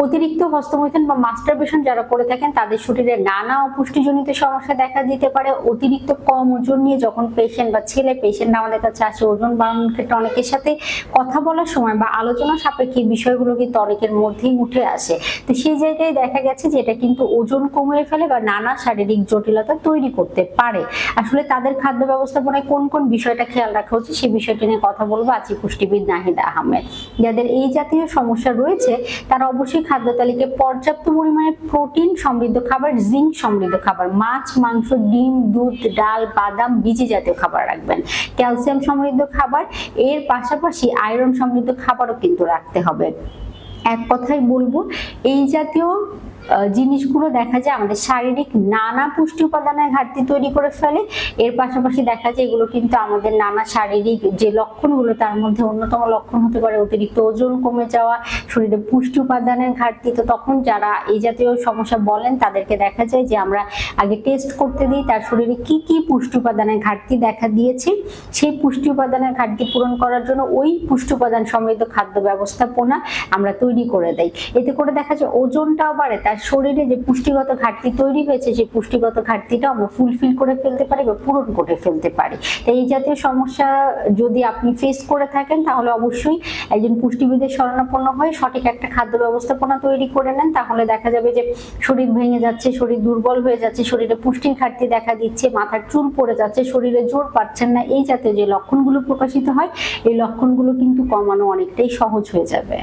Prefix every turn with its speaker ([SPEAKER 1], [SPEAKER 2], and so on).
[SPEAKER 1] অতিরিক্ত হস্তমৈথুন বা মাস্টারবেশন যারা করে থাকেন তাদের শরীরে নানা অপুষ্টিজনিত সমস্যা দেখা দিতে পারে। অতিরিক্ত কম ওজন নিয়ে যখন পেশেন্ট বা ছেলে পেশেন্ট আমাদের কাছে আসে, ওজন বাড়ানোর ক্ষেত্রে অনেকের সাথে কথা বলার সময় বা আলোচনা সাপেক্ষে বিষয়গুলো কিন্তু অনেকের মধ্যেই উঠে আসে। তো সেই জায়গায় দেখা গেছে যে এটা কিন্তু ওজন কমিয়ে ফেলে বা নানা শারীরিক জটিলতা তৈরি করতে পারে। আসলে তাদের খাদ্য ব্যবস্থাপনায় কোন কোন বিষয়টা খেয়াল রাখা উচিত সেই বিষয়টি নিয়ে কথা বলবো আছি পুষ্টিবিদ নাহিদা আহমেদ। যাদের এই জাতীয় সমস্যা রয়েছে তারা অবশ্যই খাদ্য তালিকায় পর্যাপ্ত পরিমাণে প্রোটিন সমৃদ্ধ খাবার, জিঙ্ক সমৃদ্ধ খাবার, মাছ, মাংস, ডিম, দুধ, ডাল, বাদাম, বীজি জাতীয় খাবার রাখবেন। ক্যালসিয়াম সমৃদ্ধ খাবার, এর পাশাপাশি আয়রন সমৃদ্ধ খাবারও কিন্তু রাখতে হবে। এক কথাই বলবো, এই জাতীয় জিনিসগুলো দেখা যায় আমাদের শারীরিক নানা পুষ্টি উপাদানের ঘাটতি তৈরি করে ফেলে। এর পাশাপাশি দেখা যায় এগুলো কিন্তু আমাদের নানা শারীরিক যে লক্ষণগুলো তার মধ্যে অন্যতম লক্ষণ হতে পারে অতিরিক্ত ওজন কমে যাওয়া, শরীরে পুষ্টি উপাদানের ঘাটতি। তো তখন যারা এই জাতীয় সমস্যা বলেন তাদেরকে দেখা যায় যে আমরা আগে টেস্ট করতে দিই তার শরীরে কি কি পুষ্টি উপাদানের ঘাটতি দেখা দিয়েছে, সেই পুষ্টি উপাদানের ঘাটতি পূরণ করার জন্য ওই পুষ্টি উপাদান সমৃদ্ধ খাদ্য ব্যবস্থাপনা আমরা তৈরি করে দেই। এতে করে দেখা যায় ওজনটাও বাড়ে, তার শরীরে যে পুষ্টিগত ঘাটতি তৈরি হয়েছে সেই পুষ্টিগত ঘাটতিটা আমরা ফুলফিল করে ফেলতে পারি বা পূরণ করে ফেলতে পারি। তো এই জাতীয় সমস্যা যদি আপনি ফেস করে থাকেন তাহলে অবশ্যই একজন পুষ্টিবিদের শরণাপন্ন হয়ে সঠিক একটা খাদ্য ব্যবস্থাপনা তৈরি করে নেন। তাহলে দেখা যাবে যে শরীর ভেঙে যাচ্ছে, শরীর দুর্বল হয়ে যাচ্ছে, শরীরে পুষ্টির ঘাটতি দেখা দিচ্ছে, মাথার চুল পড়ে যাচ্ছে, শরীরে জোর পাচ্ছেন না, এই জাতীয় যে লক্ষণগুলো প্রকাশিত হয় এই লক্ষণগুলো কিন্তু কমানো অনেকটাই সহজ হয়ে যাবে।